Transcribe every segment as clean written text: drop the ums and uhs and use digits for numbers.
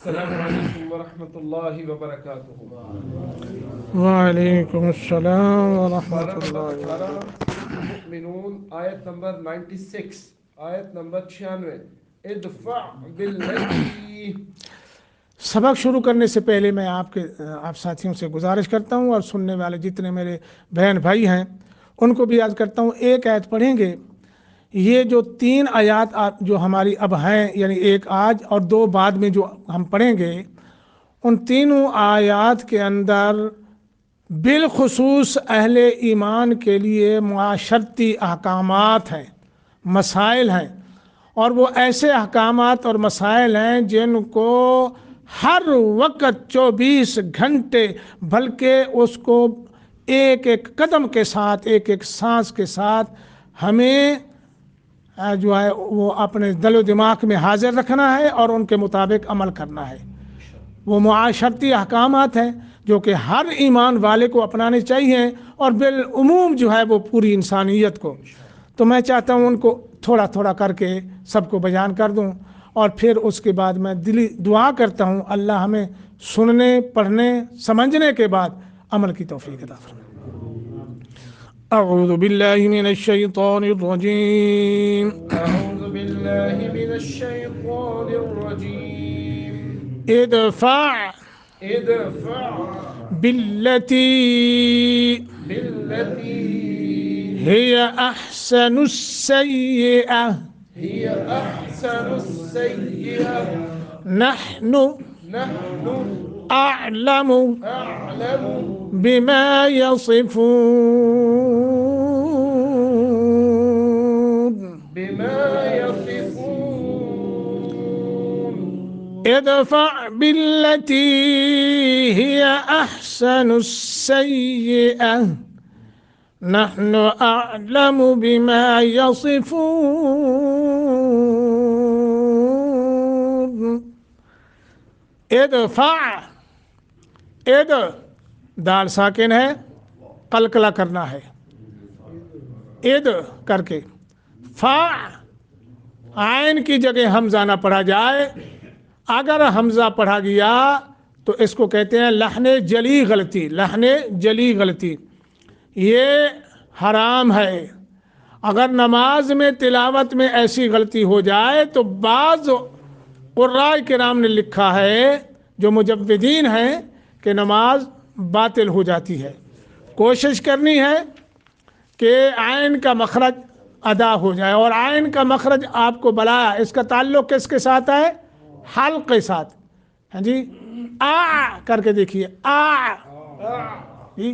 السلام علیکم ورحمۃ اللہ وبرکاتہ۔ وعلیکم السلام ورحمۃ پارہ نمبر اللہ 18 وبرکاتہ۔ المؤمنون، آیت نمبر 96، آیت نمبر 96، ادفع باللتی۔ سبق شروع کرنے سے پہلے میں آپ ساتھیوں سے گزارش کرتا ہوں اور سننے والے جتنے میرے بہن بھائی ہیں ان کو بھی یاد کرتا ہوں، ایک آیت پڑھیں گے۔ یہ جو 3 آیات جو ہماری اب ہیں، یعنی ایک آج اور 2 بعد میں جو ہم پڑھیں گے، ان تینوں آیات کے اندر بالخصوص اہل ایمان کے لیے معاشرتی احکامات ہیں، مسائل ہیں، اور وہ ایسے احکامات اور مسائل ہیں جن کو ہر وقت 24 گھنٹے بلکہ اس کو ایک ایک قدم کے ساتھ، ایک ایک سانس کے ساتھ ہمیں جو ہے وہ اپنے دل و دماغ میں حاضر رکھنا ہے اور ان کے مطابق عمل کرنا ہے۔ وہ معاشرتی احکامات ہیں جو کہ ہر ایمان والے کو اپنانے چاہیے اور بالعموم جو ہے وہ پوری انسانیت کو۔ تو میں چاہتا ہوں ان کو تھوڑا تھوڑا کر کے سب کو بیان کر دوں، اور پھر اس کے بعد میں دلی دعا کرتا ہوں اللہ ہمیں سننے، پڑھنے، سمجھنے کے بعد عمل کی توفیق عطا فرمائے۔ اعوذ باللہ من الشیطان الرجیم، اعوذ باللہ من الشیطان الرجیم، ادفع ادفع باللتی باللتی هي أحسن السيئة هي احسن السیئہ نحن نحن أعلم اعلم بما يصفون بما يصفون ادفع بالتي هي أحسن السيئة نحن أعلم بما يصفون ادفع، دال ساکن ہے، قلقلہ کرنا ہے، اد کر کے، فا عین کی جگہ حمزہ نہ پڑھا جائے۔ اگر حمزہ پڑھا گیا تو اس کو کہتے ہیں لحن جلی غلطی، لحن جلی غلطی، یہ حرام ہے۔ اگر نماز میں تلاوت میں ایسی غلطی ہو جائے تو بعض قراء کرام نے لکھا ہے جو مجودین ہیں کہ نماز باطل ہو جاتی ہے۔ کوشش کرنی ہے کہ عین کا مخرج ادا ہو جائے، اور عین کا مخرج آپ کو بلایا، اس کا تعلق کس کے ساتھ ہے؟ حلق کے ساتھ۔ ہاں جی، آ کر کے دیکھیے، آ جی،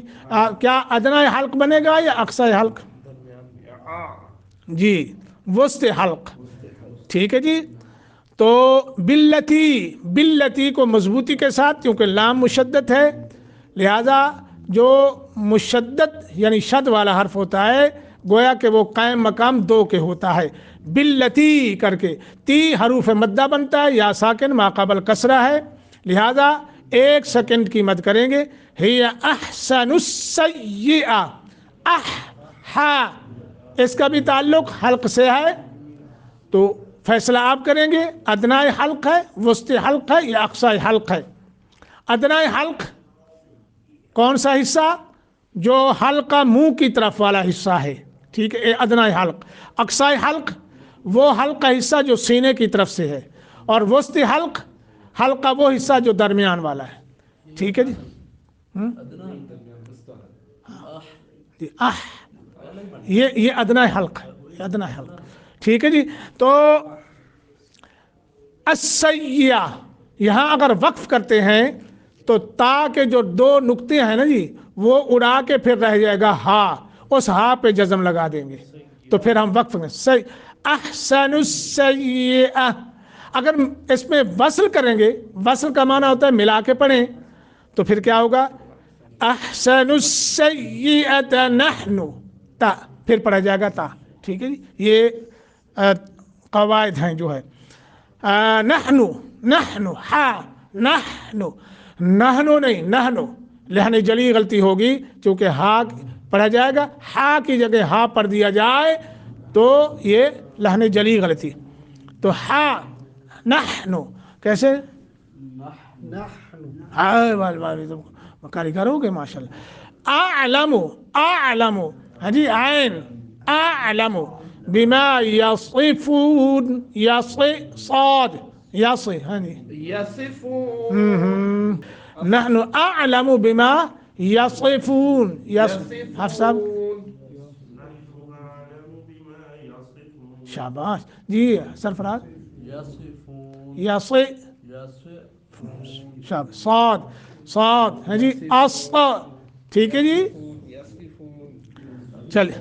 کیا ادنی حلق بنے گا یا اقصی حلق؟ جی، وسط حلق، ٹھیک ہے جی۔ تو باللتی کو مضبوطی کے ساتھ، کیونکہ لام مشدد ہے، لہذا جو مشدد یعنی شد والا حرف ہوتا ہے گویا کہ وہ قائم مقام 2 کے ہوتا ہے۔ باللتی کر کے تی حروف مدہ بنتا ہے، یا ساکن ما قبل کسرہ ہے، لہذا 1 سیکنڈ کی مد کریں گے۔ ہی احسن السیئہ، اس کا بھی تعلق حلق سے ہے، تو فیصلہ آپ کریں گے ادنی حلق ہے، وسط حلق ہے یا اقصی حلق ہے۔ ادنی حلق کون سا حصہ؟ جو حلقہ منہ کی طرف والا حصہ ہے، ٹھیک ہے، ادنی حلق۔ اقصی حلق وہ حلقہ حصہ جو سینے کی طرف سے ہے، اور وسط حلقہ وہ حصہ جو درمیان والا ہے، ٹھیک ہے جی۔ یہ ادنی حلق ہے، یہ ادنی حلق، ٹھیک ہے جی۔ تو السیئہ یہاں اگر وقف کرتے ہیں تو تا کے جو 2 نقطے ہیں نا جی، وہ اڑا کے پھر رہ جائے گا ہا، اس ہا پہ جزم لگا دیں گے، تو پھر ہم وقف میں احسن السیئہ۔ اگر اس میں وصل کریں گے، وصل کا معنی ہوتا ہے ملا کے پڑھیں، تو پھر کیا ہوگا؟ احسن السیئۃ نحن، تا پھر پڑھا جائے گا تا، ٹھیک ہے جی۔ یہ قواعد ہیں جو ہے۔ نحن ہا، نحن نہیں، نحن لحن جلی غلطی ہوگی، چونکہ ہا پڑھا جائے گا، ہا کی جگہ ہا پڑھ دیا جائے تو یہ لحن جلی غلطی۔ تو ہا نحن کیسے؟ کاریگر ہو گئے ماشاء اللہ. اعلم ہاں جی عین اعلم بما یصفون صاد ہاں جی يصفون نحن اعلم بما یصفون حفص صاحب شاباش جی سرفراز شاباش صاد ہاں جی ٹھیک ہے جی چلے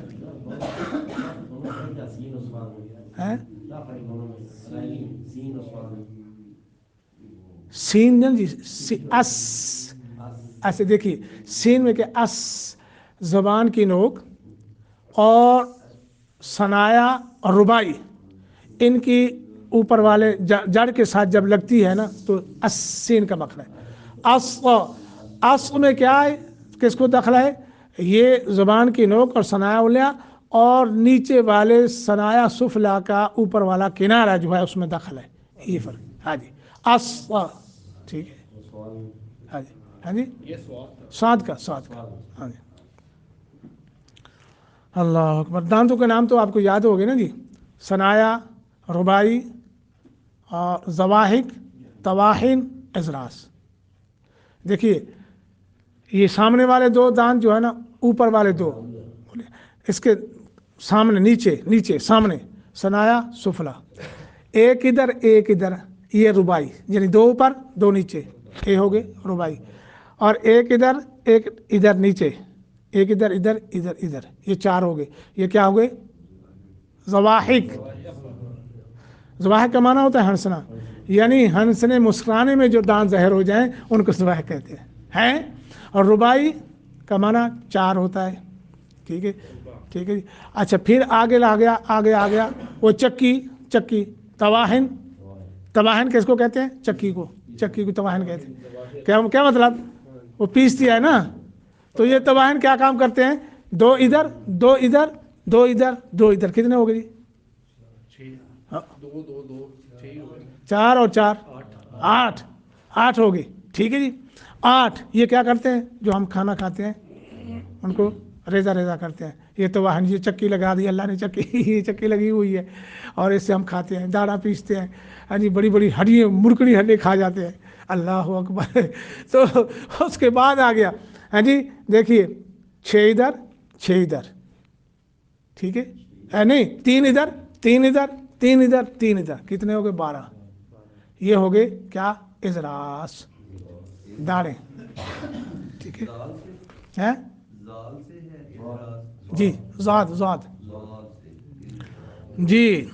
سین جی ایسے دیکھیے سین میں کہ اس زبان کی نوک اور ثنایا اور ربائی ان کی اوپر والے جڑ کے ساتھ جب لگتی ہے نا تو سین کا مخرج ہے. اس میں کیا ہے کس کو دخل ہے یہ زبان کی نوک اور ثنایا اولیا اور نیچے والے ثنایا سفلا کا اوپر والا کنارہ جو ہے اس میں دخل ہے یہ فرق. ہاں جی ٹھیک ہے ہاں جی سعد کا ہاں جی. اللہ اکبر. دانتوں کے نام تو آپ کو یاد ہوگے نا جی ثنایا ربائی اور زواحق طواحن اضراس. دیکھیے یہ سامنے والے دو دانت جو ہے نا اوپر والے دو اس کے سامنے نیچے سامنے ثنایا سفلا ایک ادھر یہ ربائی یعنی دو اوپر دو نیچے یہ ہو گئے ربائی اور ایک ادھر نیچے ایک ادھر یہ چار ہو گئے. یہ کیا ہو گئے زواحق. زواحق کا معنی ہوتا ہے ہنسنا یعنی ہنسنے مسکرانے میں جو دانت ظاہر ہو جائیں ان کو زواحق کہتے ہیں. اور ربائی کا معنی چار ہوتا ہے. ٹھیک ہے جی. اچھا پھر آگے آ گیا وہ چکی تواہن کس کو کہتے ہیں چکی کو تواہن کہتے ہیں. کیا مطلب وہ پیستی ہے نا تو یہ تواہن کیا کام کرتے ہیں دو ادھر کتنے ہو گئے جی چار اور چار آٹھ ہو گئی. ٹھیک ہے جی 8 یہ کیا کرتے ہیں جو ہم کھانا کھاتے ہیں ان کو ریزا کرتے ہیں. یہ تو واہن یہ چکی لگا دی اللہ نے یہ چکی لگی ہوئی ہے اور اس سے ہم کھاتے ہیں دانا پیستے ہیں. ہاں جی بڑی ہڈیاں مرکڑی ہڈی کھا جاتے ہیں. اللہ اکبر. تو اس کے بعد آ گیا ہاں جی دیکھیے 6 ادھر ٹھیک ہے نہیں 3 ادھر کتنے ہو گئے 12. یہ ہو گئے کیا اضراس داڑیں. ٹھیک ہے جی زاد جی.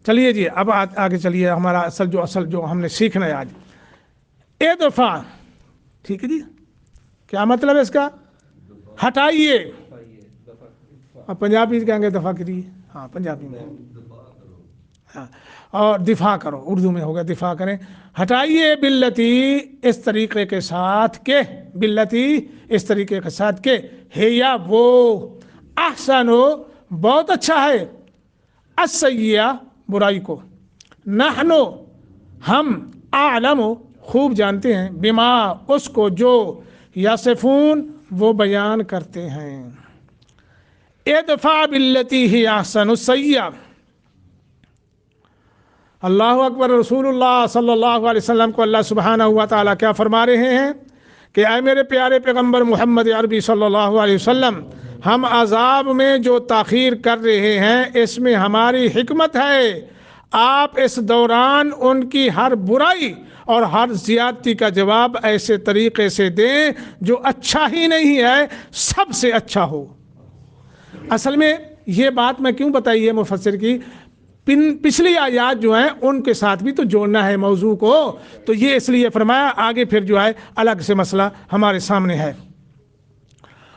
چلیے جی اب آگے چلیے ہمارا اصل جو ہم نے سیکھنا ہے آج اے دفعہ. ٹھیک ہے جی کیا مطلب ہے اس کا ہٹائیے. اور پنجابی کہیں گے دفاع کریے. ہاں پنجابی میں ہاں اور دفاع کرو اردو میں ہوگا دفاع کریں. ہٹائیے باللتی اس طریقے کے ساتھ کہ ہے یا وہ احسن ہو بہت اچھا ہے السیئہ برائی کو نحنو ہم اعلم خوب جانتے ہیں بما اس کو جو یصفون وہ بیان کرتے ہیں. ادفع باللتی ہی احسن السیئہ. اللہ اکبر. رسول اللہ صلی اللہ علیہ وسلم کو اللہ سبحانہ و تعالیٰ کیا فرما رہے ہیں کہ اے میرے پیارے پیغمبر محمد عربی صلی اللہ علیہ وسلم ہم عذاب میں جو تاخیر کر رہے ہیں اس میں ہماری حکمت ہے. آپ اس دوران ان کی ہر برائی اور ہر زیادتی کا جواب ایسے طریقے سے دیں جو اچھا ہی نہیں ہے سب سے اچھا ہو. اصل میں یہ بات میں کیوں بتائی ہے مفسر کی پچھلی آیات جو ہیں ان کے ساتھ بھی تو جوڑنا ہے موضوع کو تو یہ اس لیے فرمایا. آگے پھر جو ہے الگ سے مسئلہ ہمارے سامنے ہے.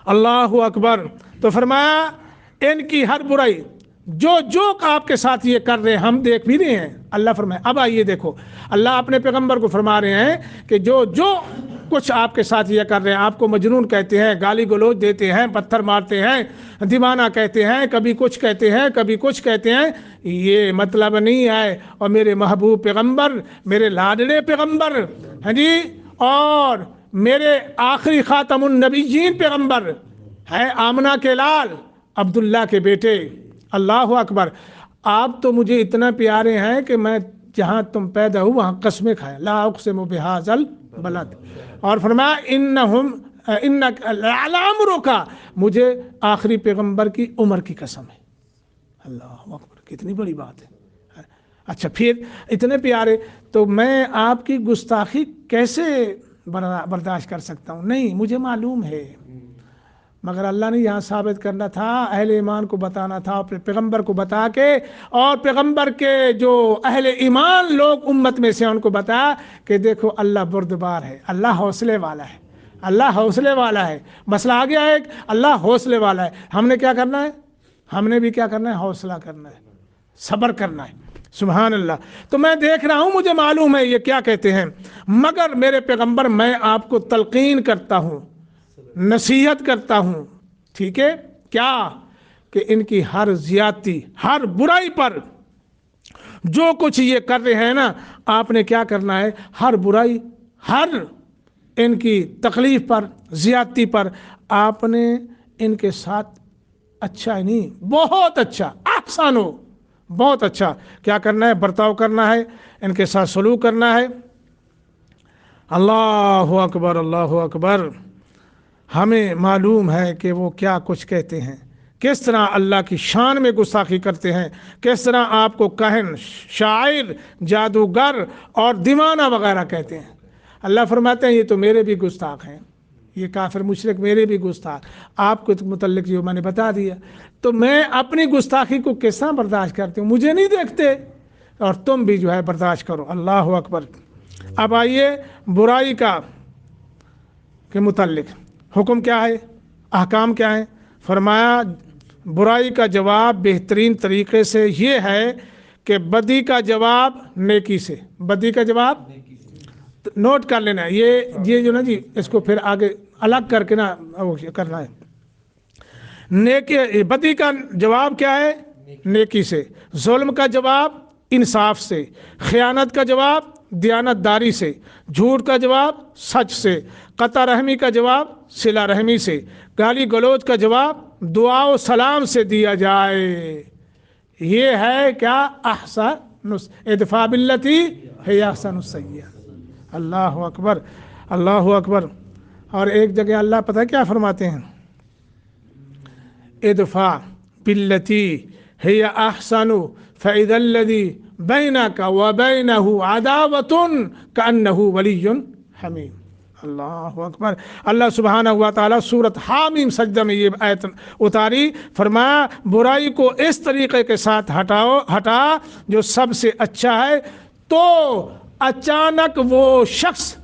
اللہ اکبر. تو فرمایا ان کی ہر برائی جو آپ کے ساتھ یہ کر رہے ہیں ہم دیکھ بھی رہے ہیں. اللہ فرمایا اب آئیے دیکھو اللہ اپنے پیغمبر کو فرما رہے ہیں کہ جو کچھ آپ کے ساتھ یہ کر رہے ہیں آپ کو مجنون کہتے ہیں گالی گلوچ دیتے ہیں پتھر مارتے ہیں دیوانہ کہتے ہیں کبھی کچھ کہتے ہیں کبھی کچھ کہتے ہیں یہ مطلب نہیں ہے. اور میرے محبوب پیغمبر میرے لاڈلے پیغمبر ہاں جی، اور میرے آخری خاتم النبیین پیغمبر ہے آمنہ کے لال عبداللہ کے بیٹے. اللہ اکبر. آپ تو مجھے اتنا پیارے ہیں کہ میں جہاں تم پیدا ہو وہاں قسمیں کھائے. لا اقسم بہذا البلد. اور فرمایا انہم انک لعلی عمرک، مجھے آخری پیغمبر کی عمر کی قسم ہے. اللہ اکبر، کتنی بڑی بات ہے. اچھا پھر اتنے پیارے، تو میں آپ کی گستاخی کیسے برداشت کر سکتا ہوں؟ نہیں، مجھے معلوم ہے، مگر اللہ نے یہاں ثابت کرنا تھا، اہل ایمان کو بتانا تھا، اپنے پیغمبر کو بتا کے، اور پیغمبر کے جو اہل ایمان لوگ امت میں سے ان کو بتا کہ دیکھو اللہ بردبار ہے، اللہ حوصلے والا ہے، اللہ حوصلے والا ہے. مسئلہ آ گیا ہے، اللہ حوصلے والا ہے. ہم نے کیا کرنا ہے؟ ہم نے بھی کیا کرنا ہے؟ حوصلہ کرنا ہے، صبر کرنا ہے. سبحان اللہ. تو میں دیکھ رہا ہوں، مجھے معلوم ہے یہ کیا کہتے ہیں، مگر میرے پیغمبر میں آپ کو تلقین کرتا ہوں، نصیحت کرتا ہوں. ٹھیک ہے؟ کیا کہ ان کی ہر زیادتی، ہر برائی پر، جو کچھ یہ کر رہے ہیں نا، آپ نے کیا کرنا ہے؟ ہر برائی، ہر ان کی تکلیف پر، زیادتی پر آپ نے ان کے ساتھ اچھا نہیں، بہت اچھا، احسن ہو، بہت اچھا کیا کرنا ہے؟ برتاؤ کرنا ہے، ان کے ساتھ سلوک کرنا ہے. اللہ اکبر، اللہ اکبر. ہمیں معلوم ہے کہ وہ کیا کچھ کہتے ہیں، کس طرح اللہ کی شان میں گستاخی کرتے ہیں، کس طرح آپ کو کاہن، شاعر، جادوگر اور دیوانہ وغیرہ کہتے ہیں. اللہ فرماتے ہیں یہ تو میرے بھی گستاخ ہیں، یہ کافر مشرک میرے بھی گستاخ. آپ کو متعلق جو میں نے بتا دیا، تو میں اپنی گستاخی کو کس طرح برداشت کرتی ہوں؟ مجھے نہیں دیکھتے، اور تم بھی جو ہے برداشت کرو. اللہ اکبر. اب آئیے برائی کا کے متعلق حکم کیا ہے، احکام کیا ہے؟ فرمایا برائی کا جواب بہترین طریقے سے یہ ہے کہ بدی کا جواب نیکی سے. بدی کا جواب نوٹ کر لینا ہے، یہ جو نا جی، اس کو پھر آگے الگ کر کے نا کرنا ہے. نیکی، بدی کا جواب کیا ہے؟ نیکی سے. ظلم کا جواب انصاف سے. خیانت کا جواب دیانت داری سے. جھوٹ کا جواب سچ سے. قطع رحمی کا جواب صلہ رحمی سے. گالی گلوچ کا جواب دعا و سلام سے دیا جائے. یہ ہے کیا؟ احسن ادفع باللتی ہی احسن السیئہ. اللہ اکبر، اللہ اکبر. اور ایک جگہ اللہ پتہ کیا فرماتے ہیں؟ ادفع باللتی ہی احسن فاذا الذی بینک وبینہ عداوۃ کأنہ ولی حمیم. اللہ اکبر. اللہ سبحانہ و تعالیٰ سورۃ حامیم سجدہ میں یہ آیت اتاری، فرمایا برائی کو اس طریقے کے ساتھ ہٹا جو سب سے اچھا ہے، تو اچانک وہ شخص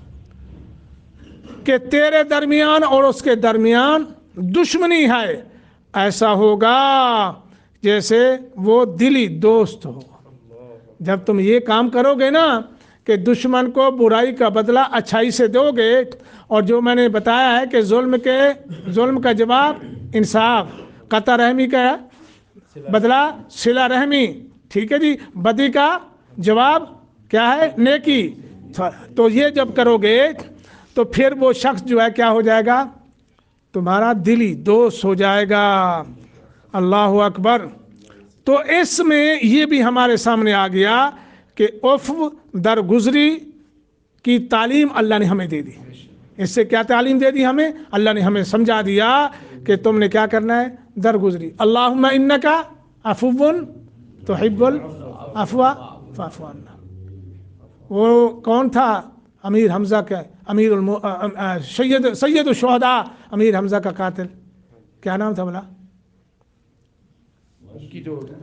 کہ تیرے درمیان اور اس کے درمیان دشمنی ہے، ایسا ہوگا جیسے وہ دلی دوست ہو. جب تم یہ کام کرو گے نا کہ دشمن کو برائی کا بدلہ اچھائی سے دو گے، اور جو میں نے بتایا ہے کہ ظلم کا جواب انصاف، قطع رحمی کا بدلہ صلہ رحمی، ٹھیک ہے جی، بدی کا جواب کیا ہے؟ نیکی. تو یہ جب کرو گے تو پھر وہ شخص جو ہے کیا ہو جائے گا؟ تمہارا دلی دوست ہو جائے گا. اللہ اکبر. تو اس میں یہ بھی ہمارے سامنے آ گیا کہ عفو درگزری کی تعلیم اللہ نے ہمیں دے دی. اس سے کیا تعلیم دے دی ہمیں؟ اللہ نے ہمیں سمجھا دیا کہ تم نے کیا کرنا ہے؟ درگزری. اللہم انک عفو تحب العفو فاعف عنا. وہ کون تھا؟ امیر حمزہ کا، سید الشہداء امیر حمزہ کا قاتل، کیا نام تھا بلا؟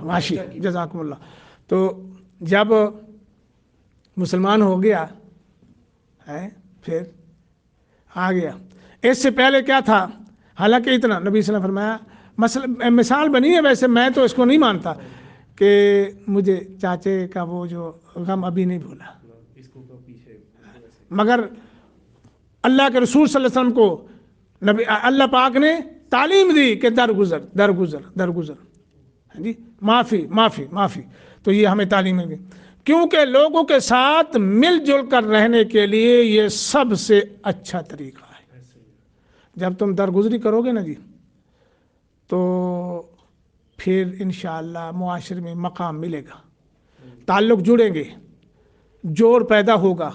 وحشی. جزاکم اللہ. تو جب مسلمان ہو گیا ہے، پھر آ گیا. اس سے پہلے کیا تھا؟ حالانکہ اتنا نبی صلی اللہ علیہ وسلم فرمایا، مثال بنی ہے، ویسے میں تو اس کو نہیں مانتا کہ مجھے چاچے کا وہ جو غم ابھی نہیں بھولا، مگر اللہ کے رسول صلی اللہ علیہ وسلم کو اللہ پاک نے تعلیم دی کہ درگزر. جی، معافی. تو یہ ہمیں تعلیم دی. کیونکہ لوگوں کے ساتھ مل جل کر رہنے کے لیے یہ سب سے اچھا طریقہ ہے۔ جب تم درگزری کرو گے نا جی تو پھر انشاءاللہ معاشرے میں مقام ملے گا، تعلق جڑیں گے، جوڑ پیدا ہوگا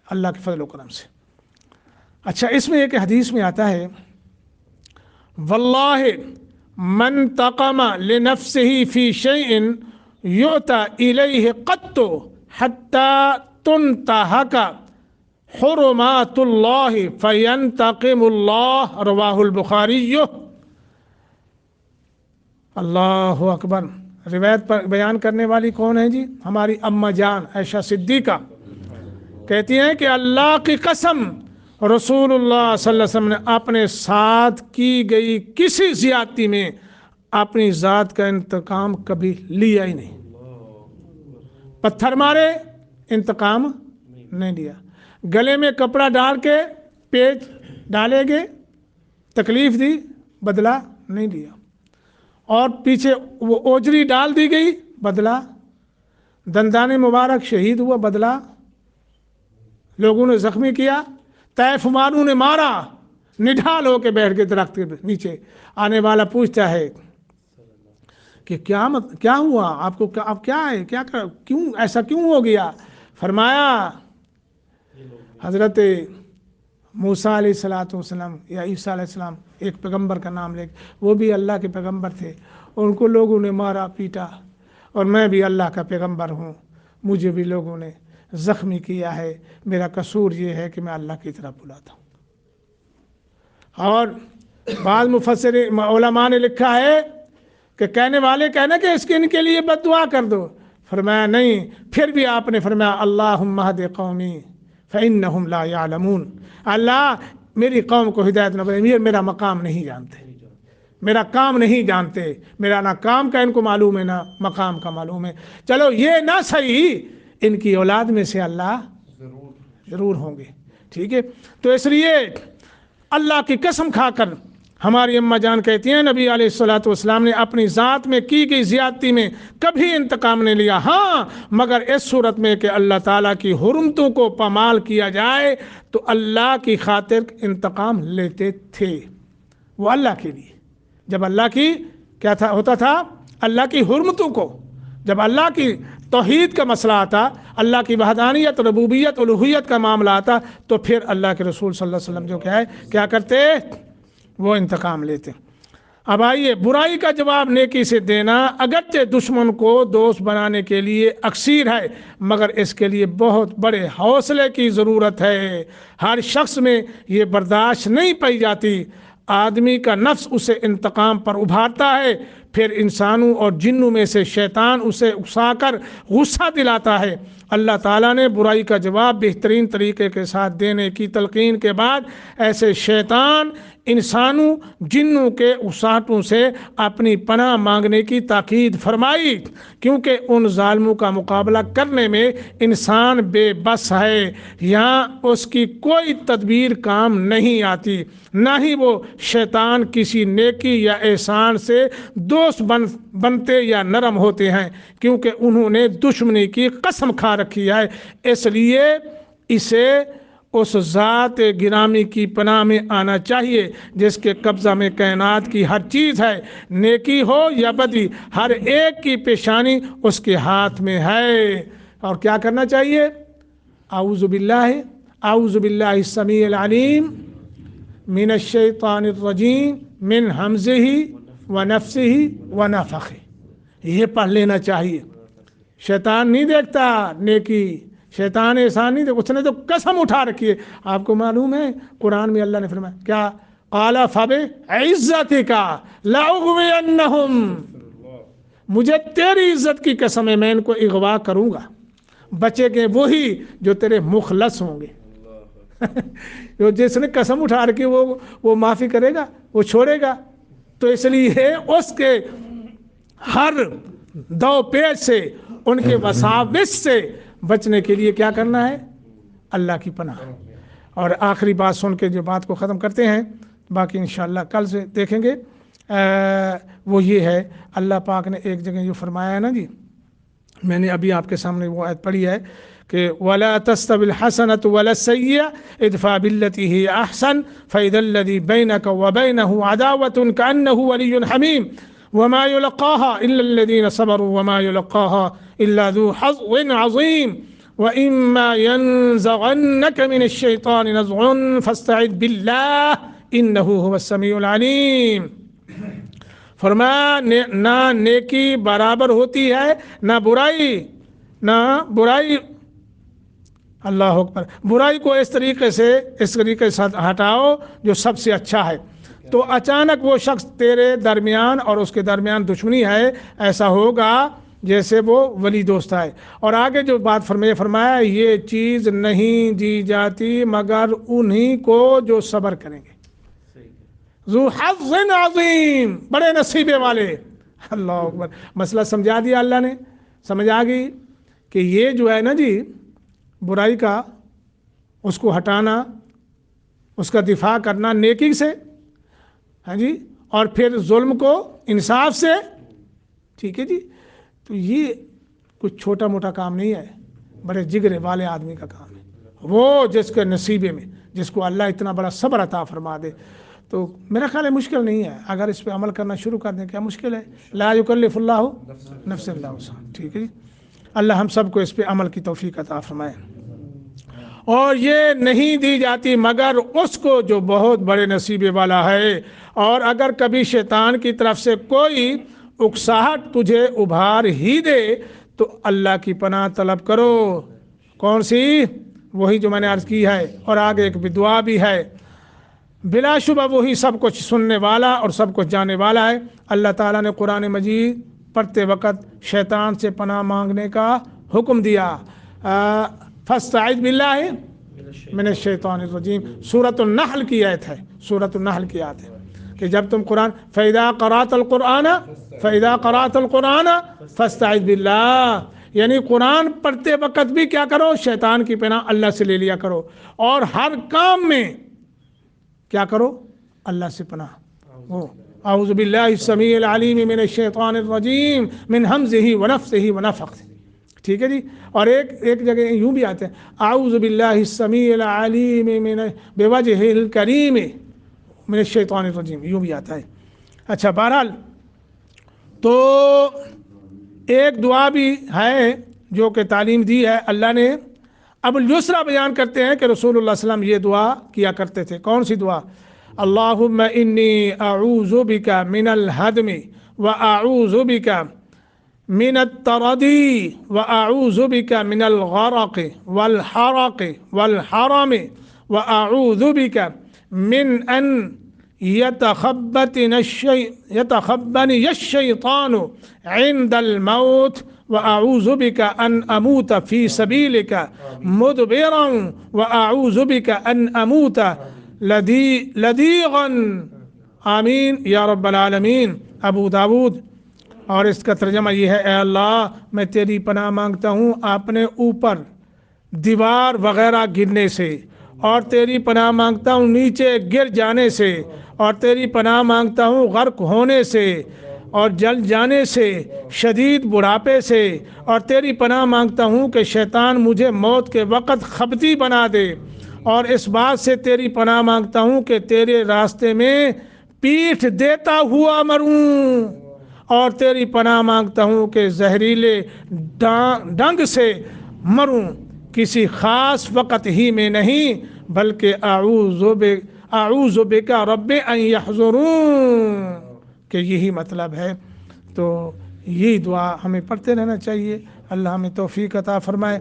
اللہ کے فضل و کرم سے۔ اچھا، اس میں ایک حدیث میں آتا ہے واللہ من تقم لنفسه فی شیء یؤتی الیہ قط حتی تنتہک حرمات اللہ فینتقم اللہ، رواہ البخاری۔ اللہ اکبر۔ روایت پر بیان کرنے والی کون ہے جی؟ ہماری اماں جان عائشہ صدیقہ کہتی ہیں کہ اللہ کی قسم رسول اللہ صلی اللہ علیہ وسلم نے اپنے ساتھ کی گئی کسی زیادتی میں اپنی ذات کا انتقام کبھی لیا ہی نہیں۔ پتھر مارے، انتقام نہیں لیا۔ گلے میں کپڑا ڈال کے پیچ ڈالے گے، تکلیف دی، بدلہ نہیں لیا۔ اور پیچھے وہ اوجری ڈال دی گئی، بدلہ۔ دندان مبارک شہید ہوا، بدلہ۔ لوگوں نے زخمی کیا، طیف ماروں نے مارا، نڈھال ہو کے بیٹھ کے درخت کے نیچے۔ آنے والا پوچھتا ہے کہ کیا ہوا آپ کو، آپ کیا ہے، کیوں ایسا کیوں ہو گیا؟ فرمایا حضرت موسیٰ علیہ الصلوۃ والسلام یا عیسیٰ علیہ السلام، ایک پیغمبر کا نام لے کے، وہ بھی اللہ کے پیغمبر تھے، ان کو لوگوں نے مارا پیٹا، اور میں بھی اللہ کا پیغمبر ہوں، مجھے بھی لوگوں نے زخمی کیا ہے، میرا قصور یہ ہے کہ میں اللہ کی طرف بلاتا ہوں۔ اور بعض مفسر علماء نے لکھا ہے کہ کہنے والے کہنا کہ اس کے ان کے لیے بد دعا کر دو، فرمایا نہیں، پھر بھی آپ نے فرمایا اللہم اہد قومی فإنہم لا یعلمون، اللہ میری قوم کو ہدایت نہ بنے، میرا مقام نہیں جانتے، میرا کام نہیں جانتے، میرا نہ کام کا ان کو معلوم ہے نہ مقام کا معلوم ہے۔ چلو یہ نہ صحیح، ان کی اولاد میں سے اللہ ضرور ہوں گے، ٹھیک ہے۔ تو اس لیے اللہ کی قسم کھا کر ہماری اماں جان کہتی ہیں نبی علیہ الصلوۃ والسلام نے اپنی ذات میں کی گئی زیادتی میں کبھی انتقام نہیں لیا، ہاں مگر اس صورت میں کہ اللہ تعالیٰ کی حرمتوں کو پامال کیا جائے تو اللہ کی خاطر انتقام لیتے تھے، وہ اللہ کے لیے۔ جب اللہ کی کیا تھا ہوتا تھا، اللہ کی حرمتوں کو، جب اللہ کی توحید کا مسئلہ آتا، اللہ کی وحدانیت، ربوبیت، الوہیت کا معاملہ آتا، تو پھر اللہ کے رسول صلی اللہ علیہ وسلم جو کیا کرتے، وہ انتقام لیتے۔ اب آئیے، برائی کا جواب نیکی سے دینا اگرچہ دشمن کو دوست بنانے کے لیے اکثیر ہے، مگر اس کے لیے بہت بڑے حوصلے کی ضرورت ہے۔ ہر شخص میں یہ برداشت نہیں پائی جاتی۔ آدمی کا نفس اسے انتقام پر ابھارتا ہے، پھر انسانوں اور جنوں میں سے شیطان اسے اکسا کر غصہ دلاتا ہے۔ اللہ تعالیٰ نے برائی کا جواب بہترین طریقے کے ساتھ دینے کی تلقین کے بعد ایسے شیطان، انسانوں، جنوں کے اکساہٹوں سے اپنی پناہ مانگنے کی تاکید فرمائی، کیونکہ ان ظالموں کا مقابلہ کرنے میں انسان بے بس ہے، یہاں اس کی کوئی تدبیر کام نہیں آتی، نہ ہی وہ شیطان کسی نیکی یا احسان سے دوست بنتے یا نرم ہوتے ہیں، کیونکہ انہوں نے دشمنی کی قسم کھا رکھی ہے۔ اس لیے اسے اس ذات گرامی کی پناہ میں آنا چاہیے جس کے قبضہ میں کائنات کی ہر چیز ہے، نیکی ہو یا بدی، ہر ایک کی پیشانی اس کے ہاتھ میں ہے۔ اور کیا کرنا چاہیے؟ اعوذ باللہ السمیع العلیم من الشیطان الرجیم من ہمزہ ونفسہ ونفخہ، یہ پڑھ لینا چاہیے۔ شیطان نہیں دیکھتا نیکی، شیطان احسان نہیں دیکھتا، اس نے تو قسم اٹھا رکھی ہے۔ آپ کو معلوم ہے قرآن میں اللہ نے فرمایا کیا؟ قال فبعزتک لاغوینہم، مجھے تیری عزت کی قسم ہے میں ان کو اغوا کروں گا، بچے گے وہی جو تیرے مخلص ہوں گے۔ جس نے قسم اٹھا رکھی وہ معافی کرے گا، وہ چھوڑے گا؟ تو اس لیے اس کے ہر دو پیش سے، ان کے وساوس سے بچنے کے لیے کیا کرنا ہے؟ اللہ کی پناہ۔ اور آخری بات سن کے جو بات کو ختم کرتے ہیں، باقی انشاءاللہ کل سے دیکھیں گے، وہ یہ ہے اللہ پاک نے ایک جگہ جو فرمایا ہے نا جی، میں نے ابھی آپ کے سامنے وہ آیت پڑھی ہے کہ وَلَا تَسْتَوِي الْحَسَنَةُ وَلَا السَّيِّئَةُ ادْفَعْ بِالَّتِي هِيَ أَحْسَنُ فَإِذَا الَّذِي بَيْنَكَ وَبَيْنَهُ عَدَاوَةٌ كَأَنَّهُ وَلِيٌّ حَمِيمٌ وَمَا يُلَقَّاهَا إِلَّا الَّذِينَ صَبَرُوا وَمَا يُلَقَّاهَا إِلَّا ذُو حَظٍّ عَظِيمٍ وَإِمَّا يَنزَغَنَّكَ مِنَ الشَّيْطَانِ نَزْغٌ فَاسْتَعِذْ بِاللَّهِ إِنَّهُ هُوَ السَّمِيعُ الْعَلِيمُ۔ فرمایا نہ نیکی برابر ہوتی ہے نہ برائی، اللہ اکبر، برائی کو اس طریقے سے ہٹاؤ جو سب سے اچھا ہے، تو اچانک وہ شخص تیرے درمیان اور اس کے درمیان دشمنی ہے، ایسا ہوگا جیسے وہ ولی دوست ہے۔ اور آگے جو بات فرمایا یہ چیز نہیں دی جاتی مگر انہی کو جو صبر کریں گے، ذو حظ عظیم، بڑے نصیبے والے۔ اللہ اکبر، مسئلہ سمجھا دیا اللہ نے، سمجھ آ گئی کہ یہ جو ہے نا جی برائی کا، اس کو ہٹانا، اس کا دفاع کرنا نیکی سے، ہاں جی، اور پھر ظلم کو انصاف سے، ٹھیک ہے جی، تو یہ کچھ چھوٹا موٹا کام نہیں ہے، بڑے جگرے والے آدمی کا کام ہے، وہ جس کے نصیبے میں، جس کو اللہ اتنا بڑا صبر عطا فرما دے۔ تو میرا خیال ہے مشکل نہیں ہے، اگر اس پہ عمل کرنا شروع کر دیں، کیا مشکل ہے؟ لا یکلف اللہ نفس الا وسعہا، ٹھیک ہے جی، اللہ ہم سب کو اس پہ عمل کی توفیق عطا فرمائے۔ اور یہ نہیں دی جاتی مگر اس کو جو بہت بڑے نصیبے والا ہے، اور اگر کبھی شیطان کی طرف سے کوئی اکساہٹ تجھے ابھار ہی دے تو اللہ کی پناہ طلب کرو۔ کون سی؟ وہی جو میں نے عرض کی ہے، اور آگے ایک دعا بھی ہے، بلا شبہ وہی سب کچھ سننے والا اور سب کچھ جاننے والا ہے۔ اللہ تعالیٰ نے قرآن مجید پڑھتے وقت شیطان سے پناہ مانگنے کا حکم دیا، فاستعذ باللہ من الشیطان الرجیم، سورۃ النحل کی آیت ہے، سورۃ النحل کی آیت ہے کہ جب تم قرآن فَإِذَا قَرَأْتَ الْقُرْآنَ فَاسْتَعِذْ بِاللَّهِ، یعنی قرآن پڑھتے وقت بھی کیا کرو؟ شیطان کی پناہ اللہ سے لے لیا کرو، اور ہر کام میں کیا کرو؟ اللہ سے پناہ۔ اعوذ باللہ السمیع العلیم من الشیطان الرجیم من ہمزہ ونفثہ ونفخہ، ٹھیک ہے جی، اور ایک جگہ یوں بھی آتے ہیں اعوذ باللہ السمیع العلیم بوجہ الکریم من الشیطان الرجیم، یوں بھی آتا ہے۔ اچھا، بہرحال تو ایک دعا بھی ہے جو کہ تعلیم دی ہے اللہ نے۔ ابو الیسرا بیان کرتے ہیں کہ رسول اللہ صلی اللہ علیہ وسلم یہ دعا کیا کرتے تھے۔ کون سی دعا؟ اللہم انی اعوذ بک من الہدم واعوذ بک من التردی واعوذ بک من الغرق والحرق والحرم واعوذ بک من ان يتخبني الشيطان عند الموت وأعوذ بك أن أموت في سبيلك مدبرا وأعوذ بك أن أموت لديغا آمین یا رب العالمین۔ ابو داود، اور اس کا ترجمہ یہ ہے، اے اللہ میں تیری پناہ مانگتا ہوں اپنے اوپر دیوار وغیرہ گرنے سے، اور تیری پناہ مانگتا ہوں نیچے گر جانے سے، اور تیری پناہ مانگتا ہوں غرق ہونے سے اور جل جانے سے، شدید بڑھاپے سے، اور تیری پناہ مانگتا ہوں کہ شیطان مجھے موت کے وقت خبتی بنا دے، اور اس بات سے تیری پناہ مانگتا ہوں کہ تیرے راستے میں پیٹھ دیتا ہوا مروں، اور تیری پناہ مانگتا ہوں کہ زہریلے ڈنگ سے مروں، کسی خاص وقت ہی میں نہیں بلکہ اعوذ بک رب ان یحضرون، کہ یہی مطلب ہے۔ تو یہی دعا ہمیں پڑھتے رہنا چاہیے، اللہ ہمیں توفیق عطا فرمائے۔